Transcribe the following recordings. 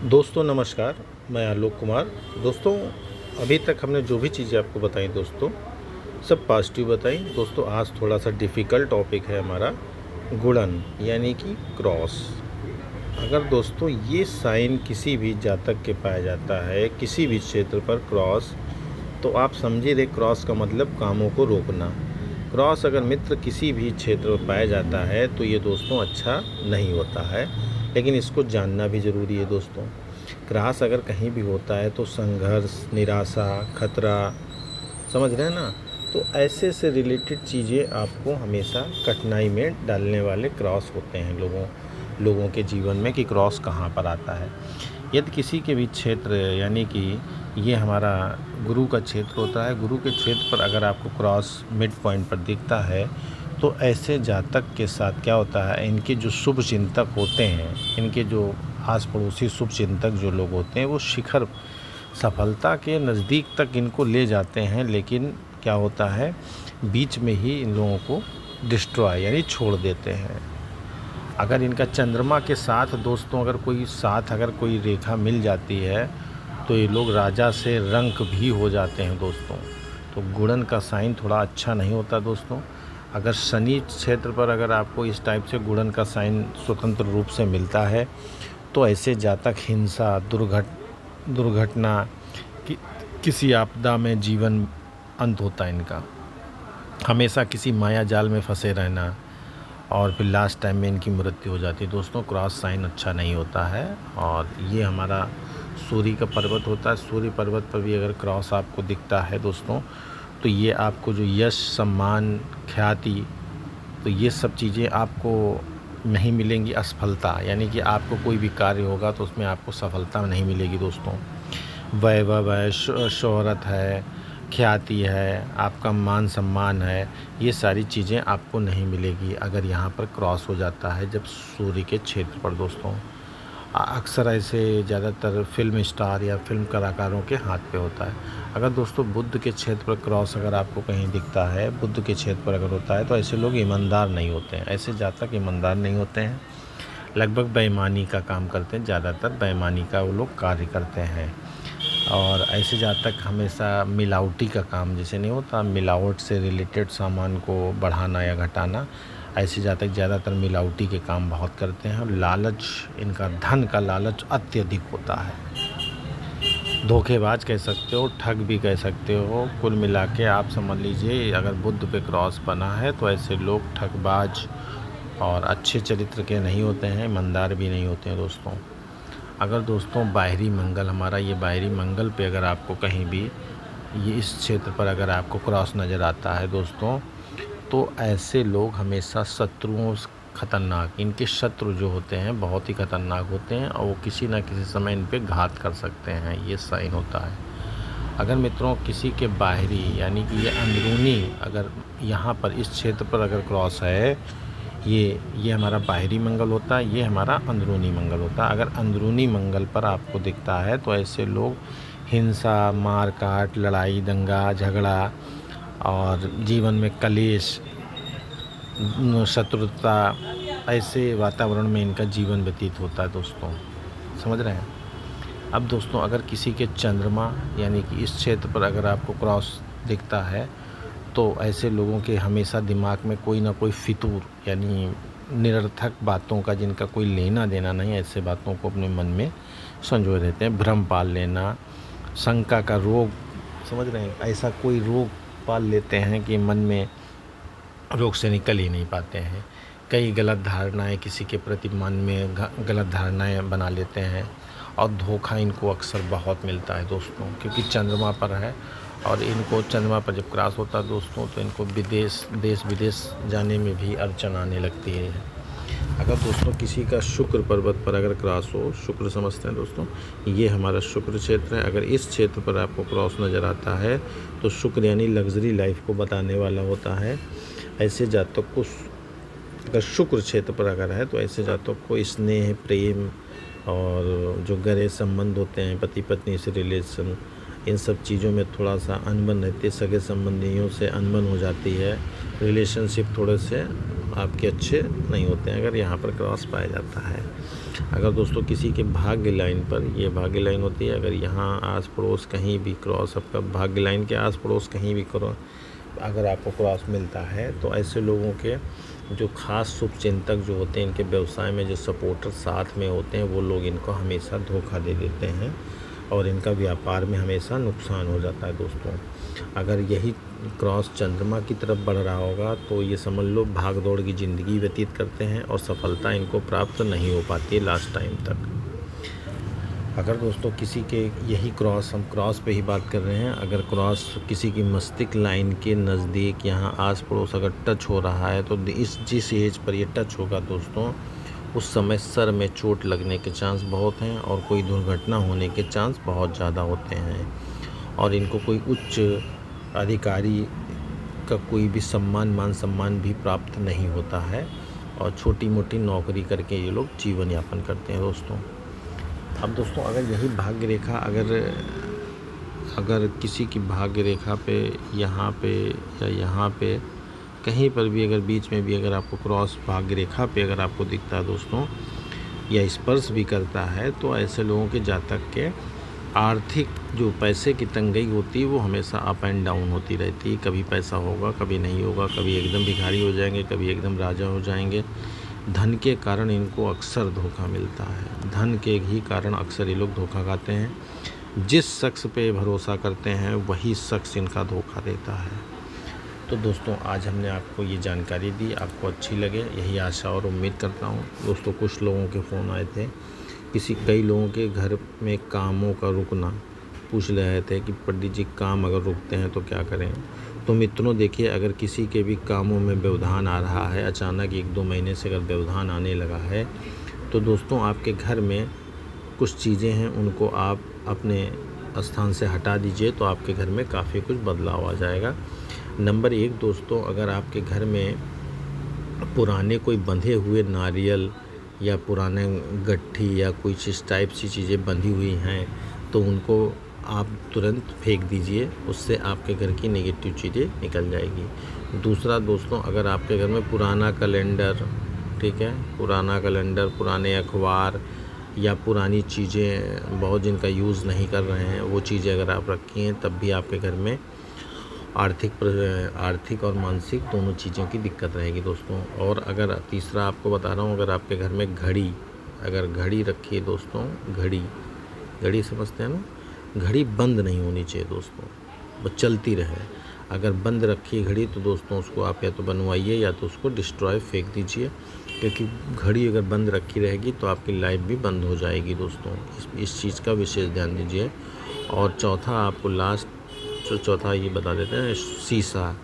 दोस्तों नमस्कार, मैं आलोक कुमार। दोस्तों, अभी तक हमने जो भी चीज़ें आपको बताई दोस्तों, सब पॉजिटिव बताई। दोस्तों, आज थोड़ा सा डिफ़िकल्ट टॉपिक है हमारा गुणन यानी कि क्रॉस। अगर दोस्तों ये साइन किसी भी जातक के पाया जाता है, किसी भी क्षेत्र पर क्रॉस, तो आप समझिए रे क्रॉस का मतलब कामों को रोकना। क्रॉस अगर मित्र किसी भी क्षेत्र में पाया जाता है तो ये दोस्तों अच्छा नहीं होता है, लेकिन इसको जानना भी ज़रूरी है दोस्तों। क्रॉस अगर कहीं भी होता है तो संघर्ष, निराशा, खतरा, समझ रहे हैं ना। तो ऐसे से रिलेटेड चीज़ें आपको हमेशा कठिनाई में डालने वाले क्रॉस होते हैं लोगों के जीवन में कि क्रॉस कहाँ पर आता है। यदि किसी के भी क्षेत्र यानी कि ये हमारा गुरु का क्षेत्र होता है, गुरु के क्षेत्र पर अगर आपको क्रॉस मिड पॉइंट पर दिखता है तो ऐसे जातक के साथ क्या होता है, इनके जो शुभ चिंतक होते हैं, इनके जो आस पड़ोसी शुभ चिंतक जो लोग होते हैं, वो शिखर सफलता के नज़दीक तक इनको ले जाते हैं, लेकिन क्या होता है बीच में ही इन लोगों को डिस्ट्रॉय यानी छोड़ देते हैं। अगर इनका चंद्रमा के साथ दोस्तों अगर कोई रेखा मिल जाती है तो ये लोग राजा से रंक भी हो जाते हैं दोस्तों। तो गुणन का साइन थोड़ा अच्छा नहीं होता दोस्तों। अगर शनि क्षेत्र पर अगर आपको इस टाइप से गुणन का साइन स्वतंत्र रूप से मिलता है तो ऐसे जातक हिंसा, दुर्घटना किसी आपदा में जीवन अंत होता है इनका। हमेशा किसी माया जाल में फंसे रहना और फिर लास्ट टाइम में इनकी मृत्यु हो जाती है दोस्तों। क्रॉस साइन अच्छा नहीं होता है। और ये हमारा सूर्य का पर्वत होता है। सूर्य पर्वत पर भी अगर क्रॉस आपको दिखता है दोस्तों तो ये आपको जो यश, सम्मान, ख्याति, तो ये सब चीज़ें आपको नहीं मिलेंगी। असफलता यानी कि आपको कोई भी कार्य होगा तो उसमें आपको सफलता नहीं मिलेगी दोस्तों। वैभव है, शोहरत है, ख्याति है, आपका मान सम्मान है, ये सारी चीज़ें आपको नहीं मिलेगी अगर यहाँ पर क्रॉस हो जाता है जब सूर्य के क्षेत्र पर दोस्तों। अक्सर ऐसे ज़्यादातर फिल्म स्टार या फिल्म कलाकारों के हाथ पे होता है। अगर दोस्तों बुध के क्षेत्र पर क्रॉस अगर आपको कहीं दिखता है, बुध के क्षेत्र पर अगर होता है, तो ऐसे लोग ईमानदार नहीं होते हैं। ऐसे जातक ईमानदार नहीं होते हैं, लगभग बेईमानी का काम करते हैं। ज़्यादातर बेईमानी का वो लोग कार्य करते हैं। और ऐसे जातक हमेशा मिलावटी का काम, जैसे नहीं होता मिलावट से रिलेटेड सामान को बढ़ाना या घटाना, ऐसे जातक ज़्यादातर मिलावटी के काम बहुत करते हैं। और लालच, इनका धन का लालच अत्यधिक होता है। धोखेबाज कह सकते हो, ठग भी कह सकते हो। कुल मिला के आप समझ लीजिए अगर बुध पे क्रॉस बना है तो ऐसे लोग ठगबाज और अच्छे चरित्र के नहीं होते हैं, ईमानदार भी नहीं होते हैं दोस्तों। अगर दोस्तों बाहरी मंगल, हमारा ये बाहरी मंगल पे अगर आपको कहीं भी ये इस क्षेत्र पर अगर आपको क्रॉस नज़र आता है दोस्तों, तो ऐसे लोग हमेशा शत्रुओं खतरनाक, इनके शत्रु जो होते हैं बहुत ही खतरनाक होते हैं और वो किसी न किसी समय इन पे घात कर सकते हैं, ये साइन होता है। अगर मित्रों किसी के बाहरी यानी कि ये अंदरूनी, अगर यहाँ पर इस क्षेत्र पर अगर क्रॉस है, ये हमारा बाहरी मंगल होता है, ये हमारा अंदरूनी मंगल होता है। अगर अंदरूनी मंगल पर आपको दिखता है तो ऐसे लोग हिंसा, मार काट, लड़ाई, दंगा, झगड़ा और जीवन में कलेश, शत्रुता, ऐसे वातावरण में इनका जीवन व्यतीत होता है दोस्तों। समझ रहे हैं। अब दोस्तों अगर किसी के चंद्रमा यानी कि इस क्षेत्र पर अगर आपको क्रॉस दिखता है तो ऐसे लोगों के हमेशा दिमाग में कोई ना कोई फितूर यानी निरर्थक बातों का जिनका कोई लेना देना नहीं, ऐसे बातों को अपने मन में संजोए रहते हैं। भ्रम पाल लेना, शंका का रोग, समझ रहे हैं, ऐसा कोई रोग पाल लेते हैं कि मन में रोग से निकल ही नहीं पाते हैं। कई गलत धारणाएं किसी के प्रति मन में गलत धारणाएं बना लेते हैं और धोखा इनको अक्सर बहुत मिलता है दोस्तों, क्योंकि चंद्रमा पर है। और इनको चंद्रमा पर जब क्रॉस होता है दोस्तों तो इनको देश विदेश जाने में भी अड़चन आने लगती है। अगर दोस्तों किसी का शुक्र पर्वत पर अगर क्रॉस हो, शुक्र समझते हैं दोस्तों, ये हमारा शुक्र क्षेत्र है। अगर इस क्षेत्र पर आपको क्रॉस नज़र आता है तो शुक्र यानी लग्जरी लाइफ को बताने वाला होता है। ऐसे जातक को अगर शुक्र क्षेत्र पर अगर है तो ऐसे जातक को स्नेह, प्रेम और जो गहरे संबंध होते हैं, पति पत्नी से रिलेशन, इन सब चीज़ों में थोड़ा सा अनबन रहती है। सगे संबंधियों से अनबन हो जाती है। रिलेशनशिप थोड़े से आपके अच्छे नहीं होते हैं अगर यहाँ पर क्रॉस पाया जाता है। अगर दोस्तों किसी के भाग्य लाइन पर, ये भाग्य लाइन होती है, अगर यहाँ आस पड़ोस कहीं भी क्रॉस, आपका भाग्य लाइन के आस पड़ोस कहीं भी क्रॉस अगर आपको क्रॉस मिलता है, तो ऐसे लोगों के जो खास शुभचिंतक जो होते हैं, इनके व्यवसाय में जो सपोर्टर साथ में होते हैं, वो लोग इनको हमेशा धोखा दे देते हैं और इनका व्यापार में हमेशा नुकसान हो जाता है दोस्तों। अगर यही क्रॉस चंद्रमा की तरफ बढ़ रहा होगा तो ये समझ लो भाग दौड़ की ज़िंदगी व्यतीत करते हैं और सफलता इनको प्राप्त नहीं हो पाती है लास्ट टाइम तक। अगर दोस्तों किसी के यही क्रॉस, हम क्रॉस पे ही बात कर रहे हैं, अगर क्रॉस किसी की मस्तिष्क लाइन के नज़दीक यहाँ आस पड़ोस अगर टच हो रहा है, तो जिस एज पर ये टच होगा दोस्तों, उस समय सर में चोट लगने के चांस बहुत हैं और कोई दुर्घटना होने के चांस बहुत ज़्यादा होते हैं और इनको कोई उच्च अधिकारी का कोई भी मान सम्मान भी प्राप्त नहीं होता है और छोटी मोटी नौकरी करके ये लोग जीवन यापन करते हैं दोस्तों। अब दोस्तों अगर यही भाग्य रेखा अगर किसी की भाग्य रेखा पे यहाँ पे या यहाँ पे कहीं पर भी अगर बीच में भी अगर आपको क्रॉस भाग्य रेखा पे अगर आपको दिखता है दोस्तों, या स्पर्श भी करता है, तो ऐसे लोगों के जातक के आर्थिक जो पैसे की तंगी होती है वो हमेशा अप एंड डाउन होती रहती है। कभी पैसा होगा, कभी नहीं होगा, कभी एकदम भिखारी हो जाएंगे, कभी एकदम राजा हो जाएंगे। धन के कारण इनको अक्सर धोखा मिलता है, धन के ही कारण अक्सर ये लोग धोखा खाते हैं। जिस शख्स पे भरोसा करते हैं वही शख्स इनका धोखा देता है। तो दोस्तों आज हमने आपको ये जानकारी दी, आपको अच्छी लगे यही आशा और उम्मीद करता हूँ। दोस्तों कुछ लोगों के फ़ोन आए थे, कई लोगों के घर में कामों का रुकना पूछ रहे थे कि पंडित जी काम अगर रुकते हैं तो क्या करें। तो मित्रों देखिए, अगर किसी के भी कामों में व्यवधान आ रहा है, अचानक 1-2 महीने से अगर व्यवधान आने लगा है, तो दोस्तों आपके घर में कुछ चीज़ें हैं उनको आप अपने स्थान से हटा दीजिए, तो आपके घर में काफ़ी कुछ बदलाव आ जाएगा। नंबर 1 दोस्तों, अगर आपके घर में पुराने कोई बंधे हुए नारियल या पुराने गट्ठी या कोई इस टाइप सी चीज़ें बंधी हुई हैं, तो उनको आप तुरंत फेंक दीजिए, उससे आपके घर की नेगेटिव चीज़ें निकल जाएगी। दूसरा दोस्तों, अगर आपके घर में पुराना कैलेंडर, ठीक है, पुराना कैलेंडर, पुराने अखबार या पुरानी चीज़ें बहुत जिनका यूज़ नहीं कर रहे हैं, वो चीज़ें अगर आप रखी हैं, तब भी आपके घर में आर्थिक और मानसिक दोनों चीज़ों की दिक्कत रहेगी दोस्तों। और अगर तीसरा आपको बता रहा हूँ, अगर आपके घर में घड़ी रखी है दोस्तों, घड़ी समझते हैं ना, घड़ी बंद नहीं होनी चाहिए दोस्तों, वो चलती रहे। अगर बंद रखी घड़ी तो दोस्तों उसको आप या तो बनवाइए या तो उसको डिस्ट्रॉय फेंक दीजिए, क्योंकि घड़ी अगर बंद रखी रहेगी तो आपकी लाइफ भी बंद हो जाएगी दोस्तों। इस चीज़ का विशेष ध्यान दीजिए। और चौथा ये बता देते हैं, शीशा।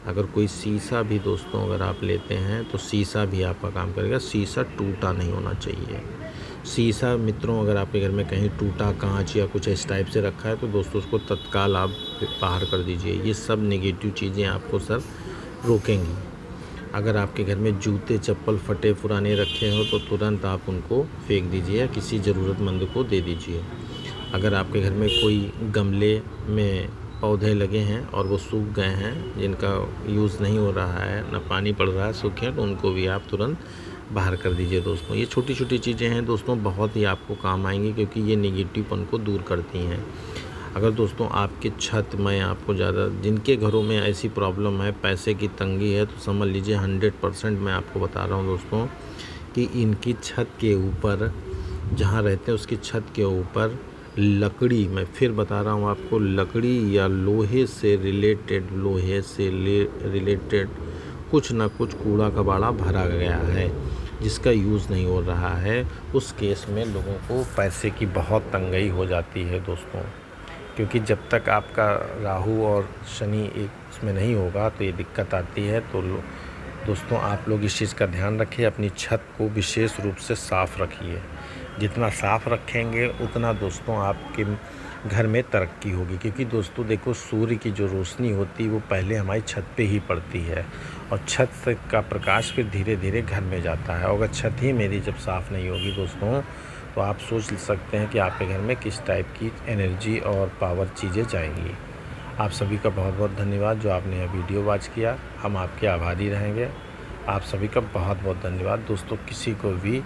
अगर कोई शीशा भी दोस्तों अगर आप लेते हैं तो शीशा भी आपका काम करेगा, शीशा टूटा नहीं होना चाहिए। शीशा मित्रों अगर आपके घर में कहीं टूटा कांच या कुछ इस टाइप से रखा है, तो दोस्तों उसको तत्काल आप बाहर कर दीजिए। ये सब नेगेटिव चीज़ें आपको सर रोकेंगी। अगर आपके घर में जूते चप्पल फटे पुराने रखे हो तो तुरंत आप उनको फेंक दीजिए या किसी ज़रूरतमंद को दे दीजिए। अगर आपके घर में कोई गमले में पौधे लगे हैं और वो सूख गए हैं, जिनका यूज़ नहीं हो रहा है, ना पानी पड़ रहा है, सूखे हैं, तो उनको भी आप तुरंत बाहर कर दीजिए दोस्तों। ये छोटी छोटी चीज़ें हैं दोस्तों, बहुत ही आपको काम आएंगी क्योंकि ये नेगेटिवपन को दूर करती हैं। अगर दोस्तों आपकी छत में आपको ज़्यादा, जिनके घरों में ऐसी प्रॉब्लम है, पैसे की तंगी है, तो समझ लीजिए 100% मैं आपको बता रहा हूँ दोस्तों कि इनकी छत के ऊपर, जहाँ रहते हैं उसकी छत के ऊपर लकड़ी, मैं फिर बता रहा हूँ आपको, लकड़ी या लोहे से रिलेटेड कुछ ना कुछ कूड़ा कबाड़ा भरा गया है जिसका यूज़ नहीं हो रहा है। उस केस में लोगों को पैसे की बहुत तंगी हो जाती है दोस्तों, क्योंकि जब तक आपका राहु और शनि एक उसमें नहीं होगा तो ये दिक्कत आती है। तो दोस्तों आप लोग इस चीज़ का ध्यान रखिए, अपनी छत को विशेष रूप से साफ़ रखिए। जितना साफ़ रखेंगे उतना दोस्तों आपके घर में तरक्की होगी, क्योंकि दोस्तों देखो सूर्य की जो रोशनी होती है वो पहले हमारी छत पे ही पड़ती है और छत से का प्रकाश फिर धीरे धीरे घर में जाता है। और अगर छत ही मेरी जब साफ़ नहीं होगी दोस्तों, तो आप सोच सकते हैं कि आपके घर में किस टाइप की एनर्जी और पावर चीज़ें जाएंगी। आप सभी का बहुत बहुत धन्यवाद जो आपने यह वीडियो वॉच किया, हम आपके आभारी रहेंगे। आप सभी का बहुत बहुत धन्यवाद दोस्तों। किसी को भी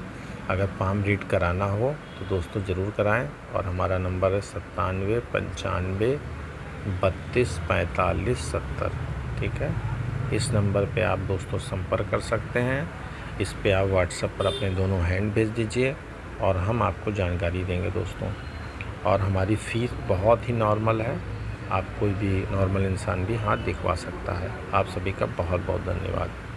अगर पाम रीड कराना हो तो दोस्तों ज़रूर कराएं। और हमारा नंबर है 97 95 32 45 70। ठीक है, इस नंबर पे आप दोस्तों संपर्क कर सकते हैं। इस पे आप व्हाट्सएप पर अपने दोनों हैंड भेज दीजिए और हम आपको जानकारी देंगे दोस्तों। और हमारी फ़ीस बहुत ही नॉर्मल है, आप कोई भी नॉर्मल इंसान भी हाथ दिखवा सकता है। आप सभी का बहुत बहुत धन्यवाद।